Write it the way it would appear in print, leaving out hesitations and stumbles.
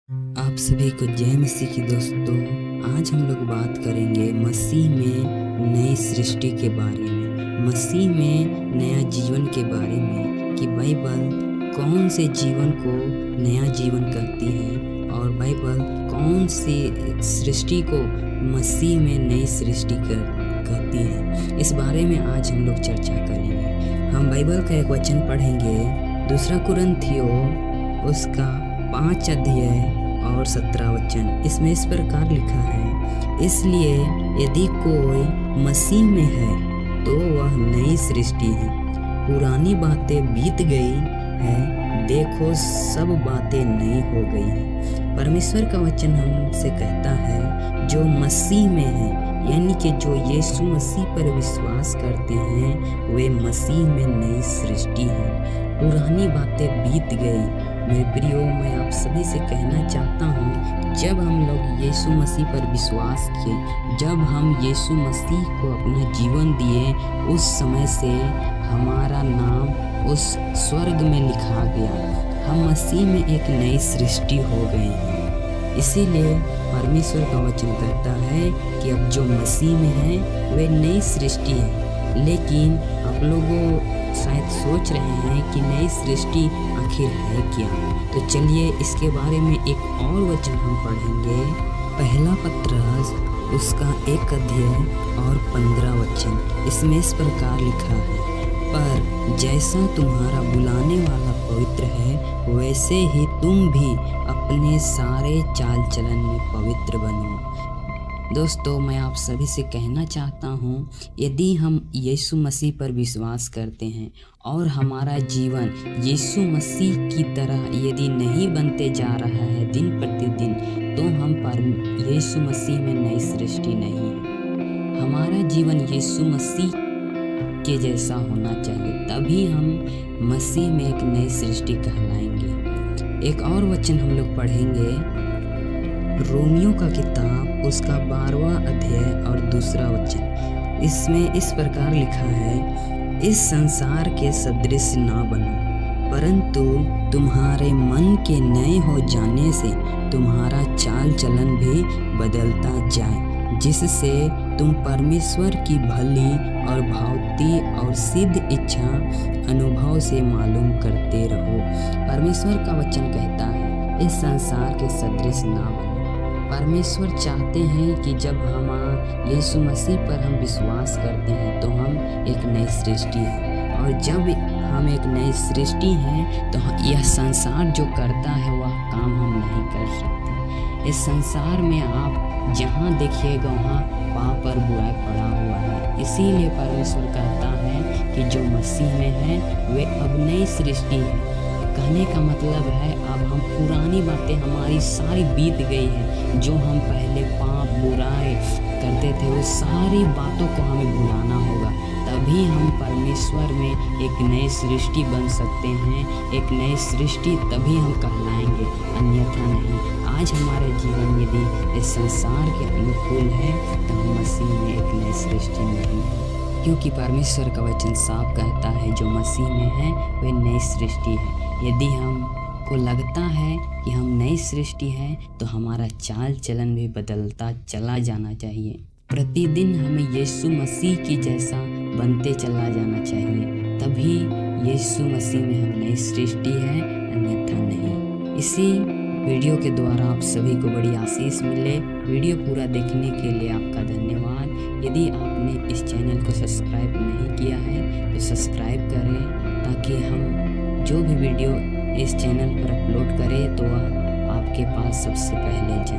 आप सभी को जय मसीह की दोस्तों। आज हम लोग बात करेंगे मसीह में नई सृष्टि के बारे में, मसीह में नया जीवन के बारे में कि बाइबल कौन से जीवन को नया जीवन कहती है और बाइबल कौन सी सृष्टि को मसीह में नई सृष्टि कहती है। इस बारे में आज हम लोग चर्चा करेंगे। हम बाइबल का एक वचन पढ़ेंगे, 2 कुरिन्थियों उसका 5 अध्याय और 17 वचन। इसमें इस प्रकार लिखा है, इसलिए यदि कोई मसीह में है तो वह नई सृष्टि है, पुरानी बातें बीत गई है, देखो सब बातें नई हो गई हैं। परमेश्वर का वचन हमसे कहता है जो मसीह में है, यानी कि जो यीशु मसीह पर विश्वास करते हैं वे मसीह में नई सृष्टि है, पुरानी बातें बीत गई। मेरे प्रियो, मैं आप सभी से कहना चाहता हूँ, जब हम लोग यीशु मसीह पर विश्वास किए, जब हम यीशु मसीह को अपना जीवन दिए, उस समय से हमारा नाम उस स्वर्ग में लिखा गया। हम मसीह में एक नई सृष्टि हो गए हैं। इसीलिए परमेश्वर का वचन कहता है कि अब जो मसीह में है वे नई सृष्टि है। लेकिन आप लोगों शायद सोच रहे हैं कि नई सृष्टि आखिर है क्या। तो चलिए इसके बारे में एक और वचन हम पढ़ेंगे, पहला पत्रस उसका 1 अध्याय और 15 वचन। इसमें इस प्रकार लिखा है, पर जैसा तुम्हारा बुलाने वाला पवित्र है वैसे ही तुम भी अपने सारे चाल चलन में पवित्र बनो। दोस्तों, मैं आप सभी से कहना चाहता हूँ, यदि हम यीशु मसीह पर विश्वास करते हैं और हमारा जीवन यीशु मसीह की तरह यदि नहीं बनते जा रहा है दिन प्रतिदिन, तो हम पर यीशु मसीह में नई सृष्टि नहीं है। हमारा जीवन यीशु मसीह के जैसा होना चाहिए, तभी हम मसीह में एक नई सृष्टि कहलाएंगे। एक और वचन हम लोग पढ़ेंगे, रोमियो का किताब उसका 12वां अध्याय और 2 वचन। इसमें इस प्रकार लिखा है, इस संसार के सदृश ना बनो, परंतु तुम्हारे मन के नए हो जाने से तुम्हारा चाल चलन भी बदलता जाए, जिससे तुम परमेश्वर की भली और भावती और सिद्ध इच्छा अनुभव से मालूम करते रहो। परमेश्वर का वचन कहता है, इस संसार के सदृश ना बनो। परमेश्वर चाहते हैं कि जब हम यीशु मसीह पर हम विश्वास करते हैं तो हम एक नई सृष्टि हैं, और जब हम एक नई सृष्टि हैं तो यह संसार जो करता है वह काम हम नहीं कर सकते। इस संसार में आप जहाँ देखिएगा वहाँ पाप और बुराई पड़ा हुआ है। इसीलिए परमेश्वर कहता है कि जो मसीह में है वे अब नई सृष्टि है। कहने का मतलब है अब हम पुरानी बातें हमारी सारी बीत गई है। जो हम पहले पाप बुराई करते थे वो सारी बातों को हमें भुलाना होगा, तभी हम परमेश्वर में एक नई सृष्टि बन सकते हैं। एक नई सृष्टि तभी हम कहलाएंगे, अन्यथा नहीं। आज हमारे जीवन यदि इस संसार के अनुकूल है तो हम मसीह में एक नई सृष्टि नहीं है, क्योंकि परमेश्वर का वचन साफ कहता है जो मसीह में है वे नई सृष्टि है। यदि हमको लगता है कि हम नई सृष्टि हैं तो हमारा चाल चलन भी बदलता चला जाना चाहिए। प्रतिदिन हमें यीशु मसीह की जैसा बनते चला जाना चाहिए, तभी यीशु मसीह में हम नई सृष्टि है, अन्यथा नहीं। इसी वीडियो के द्वारा आप सभी को बड़ी आशीष मिले। वीडियो पूरा देखने के लिए आपका धन्यवाद। यदि आपने इस चैनल को सब्सक्राइब नहीं किया है तो सब्सक्राइब करें, ताकि हम जो भी वीडियो इस चैनल पर अपलोड करें तो वह आपके पास सबसे पहले जाए।